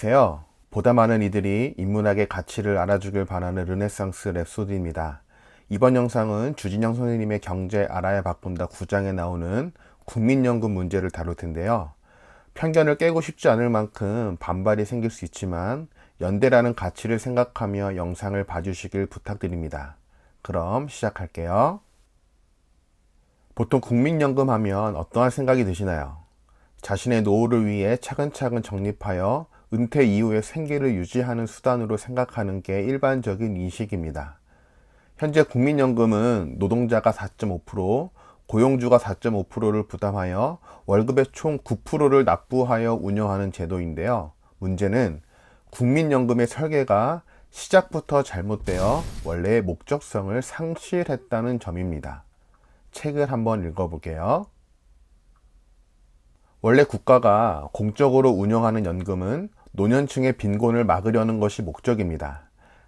안녕하세요. 보다 많은 이들이 인문학의 가치를 알아주길 바라는 르네상스 랩소디입니다. 이번 영상은 주진영 선생님의 경제 알아야 바꾼다 9장에 나오는 국민연금 문제를 다룰 텐데요. 편견을 깨고 싶지 않을 만큼 반발이 생길 수 있지만 연대라는 가치를 생각하며 영상을 봐주시길 부탁드립니다. 그럼 시작할게요. 보통 국민연금 하면 어떠한 생각이 드시나요? 자신의 노후를 위해 차근차근 적립하여 은퇴 이후에 생계를 유지하는 수단으로 생각하는 게 일반적인 인식입니다. 현재 국민연금은 노동자가 4.5%, 고용주가 4.5%를 부담하여 월급의 총 9%를 납부하여 운영하는 제도인데요. 문제는 국민연금의 설계가 시작부터 잘못되어 원래의 목적성을 상실했다는 점입니다. 책을 한번 읽어볼게요. 원래 국가가 공적으로 운영하는 연금은 노년층의 빈곤을 막으려는 것이 목적입니다.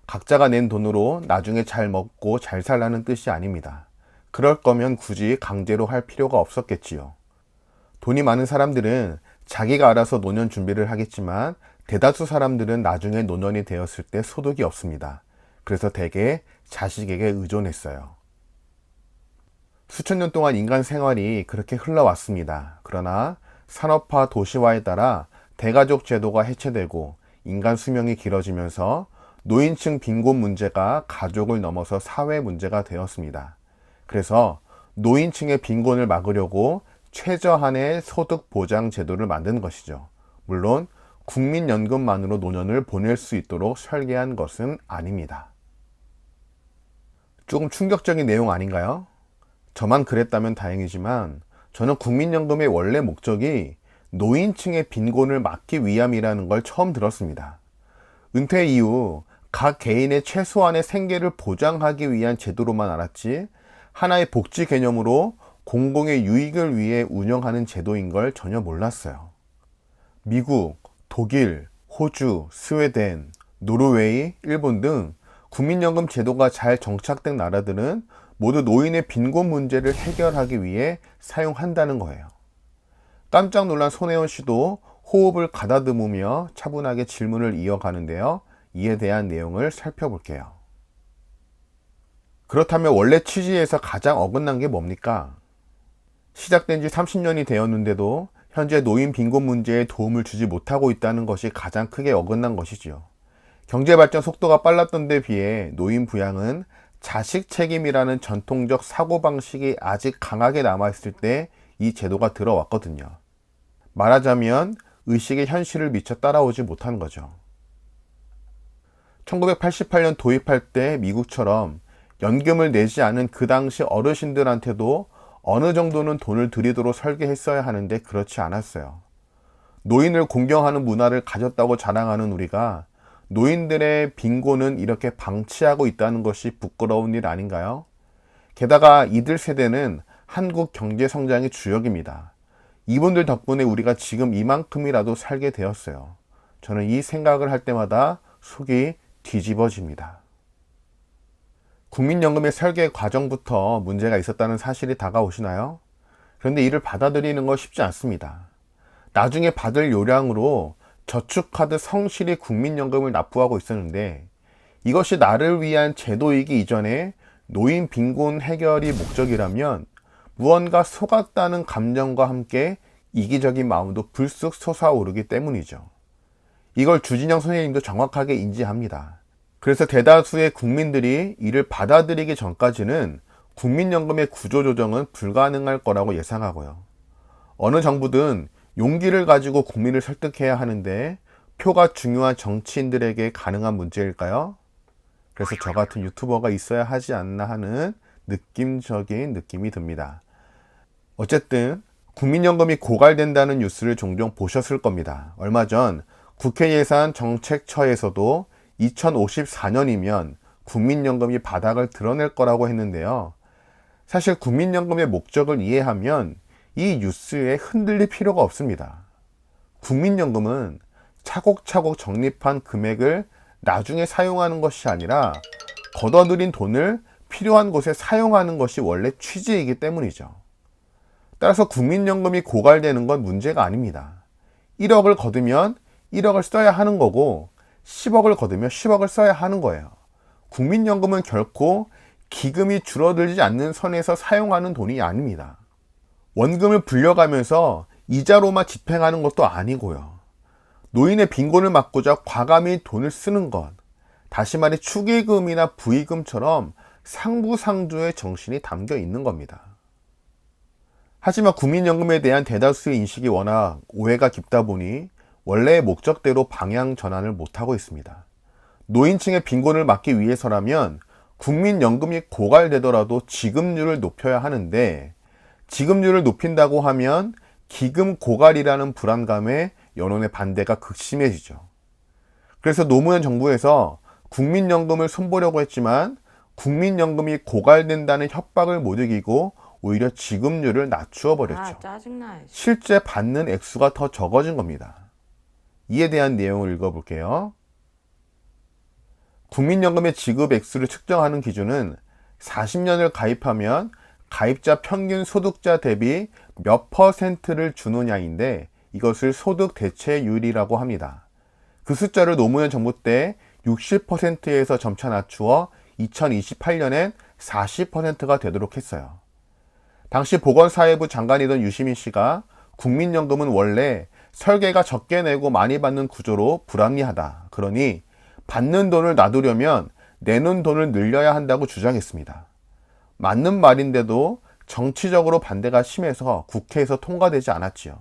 각자가 낸 돈으로 나중에 잘 먹고 잘 살라는 뜻이 아닙니다. 그럴 거면 굳이 강제로 할 필요가 없었겠지요. 돈이 많은 사람들은 자기가 알아서 노년 준비를 하겠지만 대다수 사람들은 나중에 노년이 되었을 때 소득이 없습니다. 그래서 대개 자식에게 의존했어요. 수천 년 동안 인간 생활이 그렇게 흘러왔습니다. 그러나 산업화 도시화에 따라 대가족 제도가 해체되고 인간 수명이 길어지면서 노인층 빈곤 문제가 가족을 넘어서 사회 문제가 되었습니다. 그래서 노인층의 빈곤을 막으려고 최저한의 소득 보장 제도를 만든 것이죠. 물론 국민연금만으로 노년을 보낼 수 있도록 설계한 것은 아닙니다. 조금 충격적인 내용 아닌가요? 저만 그랬다면 다행이지만 저는 국민연금의 원래 목적이 노인층의 빈곤을 막기 위함이라는 걸 처음 들었습니다. 은퇴 이후 각 개인의 최소한의 생계를 보장하기 위한 제도로만 알았지 하나의 복지 개념으로 공공의 유익을 위해 운영하는 제도인 걸 전혀 몰랐어요. 미국, 독일, 호주, 스웨덴, 노르웨이, 일본 등 국민연금 제도가 잘 정착된 나라들은 모두 노인의 빈곤 문제를 해결하기 위해 사용한다는 거예요. 깜짝 놀란 손혜원 씨도 호흡을 가다듬으며 차분하게 질문을 이어가는데요. 이에 대한 내용을 살펴볼게요. 그렇다면 원래 취지에서 가장 어긋난 게 뭡니까? 시작된 지 30년이 되었는데도 현재 노인 빈곤 문제에 도움을 주지 못하고 있다는 것이 가장 크게 어긋난 것이지요. 경제발전 속도가 빨랐던 데 비해 노인 부양은 자식 책임이라는 전통적 사고방식이 아직 강하게 남아있을 때 이 제도가 들어왔거든요. 말하자면 의식의 현실을 미처 따라오지 못한 거죠. 1988년 도입할 때 미국처럼 연금을 내지 않은 그 당시 어르신들한테도 어느 정도는 돈을 들이도록 설계했어야 하는데 그렇지 않았어요. 노인을 공경하는 문화를 가졌다고 자랑하는 우리가 노인들의 빈곤은 이렇게 방치하고 있다는 것이 부끄러운 일 아닌가요? 게다가 이들 세대는 한국 경제 성장의 주역입니다. 이분들 덕분에 우리가 지금 이만큼이라도 살게 되었어요. 저는 이 생각을 할 때마다 속이 뒤집어집니다. 국민연금의 설계 과정부터 문제가 있었다는 사실이 다가오시나요? 그런데 이를 받아들이는 건 쉽지 않습니다. 나중에 받을 요량으로 저축카드 성실히 국민연금을 납부하고 있었는데 이것이 나를 위한 제도이기 이전에 노인 빈곤 해결이 목적이라면 무언가 속았다는 감정과 함께 이기적인 마음도 불쑥 솟아오르기 때문이죠. 이걸 주진영 선생님도 정확하게 인지합니다. 그래서 대다수의 국민들이 이를 받아들이기 전까지는 국민연금의 구조조정은 불가능할 거라고 예상하고요. 어느 정부든 용기를 가지고 국민을 설득해야 하는데 표가 중요한 정치인들에게 가능한 문제일까요? 그래서 저 같은 유튜버가 있어야 하지 않나 하는 느낌적인 느낌이 듭니다. 어쨌든 국민연금이 고갈된다는 뉴스를 종종 보셨을 겁니다. 얼마 전 국회예산정책처에서도 2054년이면 국민연금이 바닥을 드러낼 거라고 했는데요. 사실 국민연금의 목적을 이해하면 이 뉴스에 흔들릴 필요가 없습니다. 국민연금은 차곡차곡 적립한 금액을 나중에 사용하는 것이 아니라 걷어들인 돈을 필요한 곳에 사용하는 것이 원래 취지이기 때문이죠. 따라서 국민연금이 고갈되는 건 문제가 아닙니다. 1억을 거두면 1억을 써야 하는 거고 10억을 거두면 10억을 써야 하는 거예요. 국민연금은 결코 기금이 줄어들지 않는 선에서 사용하는 돈이 아닙니다. 원금을 불려가면서 이자로만 집행하는 것도 아니고요. 노인의 빈곤을 막고자 과감히 돈을 쓰는 것, 다시 말해 축의금이나 부의금처럼 상부상조의 정신이 담겨 있는 겁니다. 하지만 국민연금에 대한 대다수의 인식이 워낙 오해가 깊다 보니 원래의 목적대로 방향 전환을 못하고 있습니다. 노인층의 빈곤을 막기 위해서라면 국민연금이 고갈되더라도 지급률을 높여야 하는데, 지급률을 높인다고 하면 기금 고갈이라는 불안감에 여론의 반대가 극심해지죠. 그래서 노무현 정부에서 국민연금을 손보려고 했지만 국민연금이 고갈된다는 협박을 못 이기고 오히려 지급률을 낮추어 버렸죠. 짜증나. 실제 받는 액수가 더 적어진 겁니다. 이에 대한 내용을 읽어볼게요. 국민연금의 지급 액수를 측정하는 기준은 40년을 가입하면 가입자 평균 소득자 대비 몇 %를 주느냐인데, 이것을 소득 대체율이라고 합니다. 그 숫자를 노무현 정부 때 60%에서 점차 낮추어 2028년엔 40%가 되도록 했어요. 당시 보건사회부 장관이던 유시민 씨가 국민연금은 원래 설계가 적게 내고 많이 받는 구조로 불합리하다. 그러니 받는 돈을 놔두려면 내는 돈을 늘려야 한다고 주장했습니다. 맞는 말인데도 정치적으로 반대가 심해서 국회에서 통과되지 않았지요.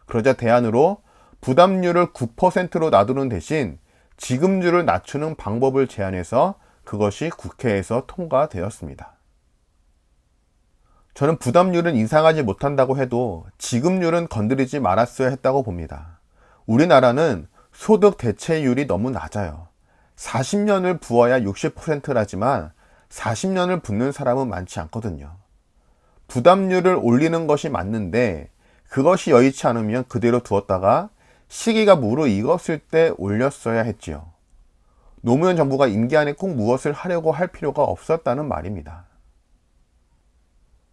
그러자 대안으로 부담률을 9%로 놔두는 대신 지급률을 낮추는 방법을 제안해서 그것이 국회에서 통과되었습니다. 저는 부담률은 인상하지 못한다고 해도 지급률은 건드리지 말았어야 했다고 봅니다. 우리나라는 소득 대체율이 너무 낮아요. 40년을 부어야 60%라지만 40년을 붓는 사람은 많지 않거든요. 부담률을 올리는 것이 맞는데 그것이 여의치 않으면 그대로 두었다가 시기가 무르익었을 때 올렸어야 했지요. 노무현 정부가 임기 안에 꼭 무엇을 하려고 할 필요가 없었다는 말입니다.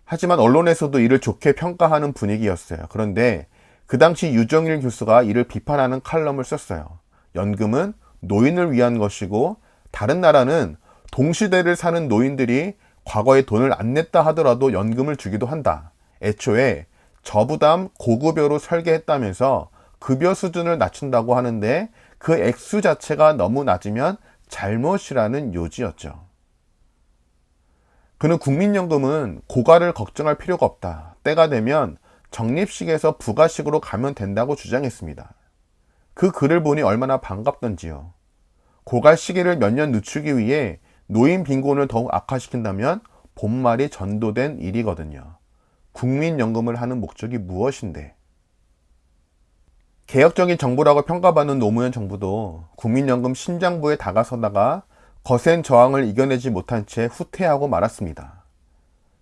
하지만 언론에서도 이를 좋게 평가하는 분위기였어요. 그런데 그 당시 유정일 교수가 이를 비판하는 칼럼을 썼어요. 연금은 노인을 위한 것이고 다른 나라는 동시대를 사는 노인들이 과거에 돈을 안 냈다 하더라도 연금을 주기도 한다. 애초에 저부담 고급여로 설계했다면서 급여 수준을 낮춘다고 하는데 그 액수 자체가 너무 낮으면 잘못이라는 요지였죠. 그는 국민연금은 고갈을 걱정할 필요가 없다. 때가 되면 적립식에서 부가식으로 가면 된다고 주장했습니다. 그 글을 보니 얼마나 반갑던지요. 고갈 시기를 몇 년 늦추기 위해 노인 빈곤을 더욱 악화시킨다면 본말이 전도된 일이거든요. 국민연금을 하는 목적이 무엇인데? 개혁적인 정부라고 평가받는 노무현 정부도 국민연금 심장부에 다가서다가 거센 저항을 이겨내지 못한 채 후퇴하고 말았습니다.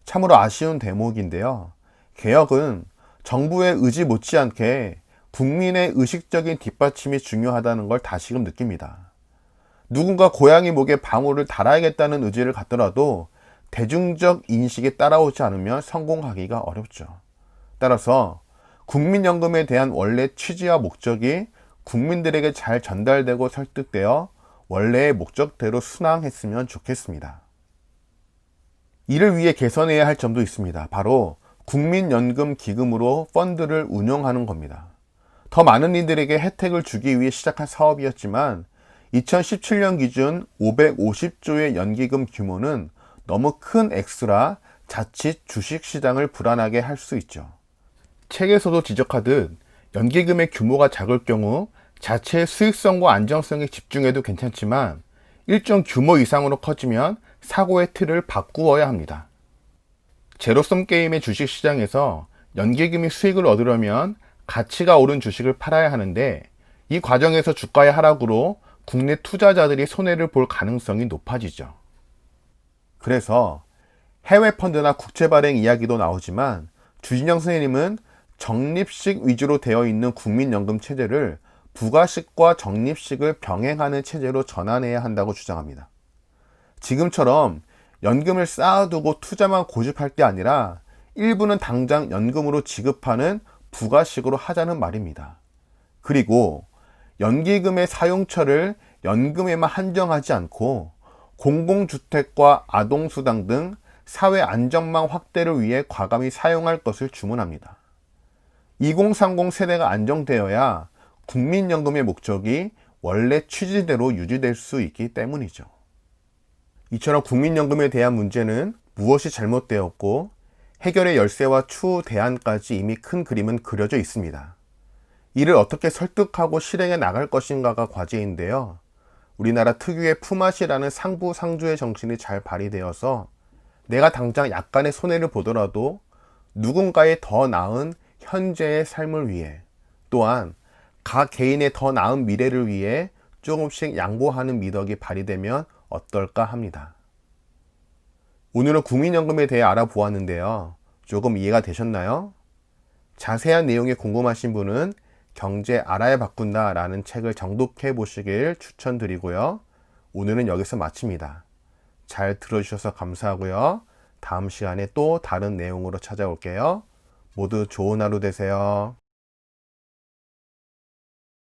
참으로 아쉬운 대목인데요. 개혁은 정부의 의지 못지않게 국민의 의식적인 뒷받침이 중요하다는 걸 다시금 느낍니다. 누군가 고양이 목에 방울을 달아야겠다는 의지를 갖더라도 대중적 인식에 따라오지 않으면 성공하기가 어렵죠. 따라서 국민연금에 대한 원래 취지와 목적이 국민들에게 잘 전달되고 설득되어 원래의 목적대로 순항했으면 좋겠습니다. 이를 위해 개선해야 할 점도 있습니다. 바로 국민연금 기금으로 펀드를 운영하는 겁니다. 더 많은 이들에게 혜택을 주기 위해 시작한 사업이었지만 2017년 기준 550조의 연기금 규모는 너무 큰 액수라 자칫 주식시장을 불안하게 할 수 있죠. 책에서도 지적하듯 연기금의 규모가 작을 경우 자체의 수익성과 안정성에 집중해도 괜찮지만 일정 규모 이상으로 커지면 사고의 틀을 바꾸어야 합니다. 제로섬 게임의 주식시장에서 연기금이 수익을 얻으려면 가치가 오른 주식을 팔아야 하는데 이 과정에서 주가의 하락으로 국내 투자자들이 손해를 볼 가능성이 높아지죠. 그래서 해외 펀드나 국채 발행 이야기도 나오지만 주진영 선생님은 적립식 위주로 되어 있는 국민연금 체제를 부가식과 적립식을 병행하는 체제로 전환해야 한다고 주장합니다. 지금처럼 연금을 쌓아두고 투자만 고집할 게 아니라 일부는 당장 연금으로 지급하는 부가식으로 하자는 말입니다. 그리고 연기금의 사용처를 연금에만 한정하지 않고 공공주택과 아동수당 등 사회 안전망 확대를 위해 과감히 사용할 것을 주문합니다. 2030 세대가 안정되어야 국민연금의 목적이 원래 취지대로 유지될 수 있기 때문이죠. 이처럼 국민연금에 대한 문제는 무엇이 잘못되었고 해결의 열쇠와 추후 대안까지 이미 큰 그림은 그려져 있습니다. 이를 어떻게 설득하고 실행해 나갈 것인가가 과제인데요. 우리나라 특유의 품앗이라는 상부상조의 정신이 잘 발휘되어서 내가 당장 약간의 손해를 보더라도 누군가의 더 나은 현재의 삶을 위해, 또한 각 개인의 더 나은 미래를 위해 조금씩 양보하는 미덕이 발휘되면 어떨까 합니다. 오늘은 국민연금에 대해 알아보았는데요. 조금 이해가 되셨나요? 자세한 내용이 궁금하신 분은 경제 알아야 바꾼다 라는 책을 정독해 보시길 추천드리고요. 오늘은 여기서 마칩니다. 잘 들어주셔서 감사하고요. 다음 시간에 또 다른 내용으로 찾아올게요. 모두 좋은 하루 되세요.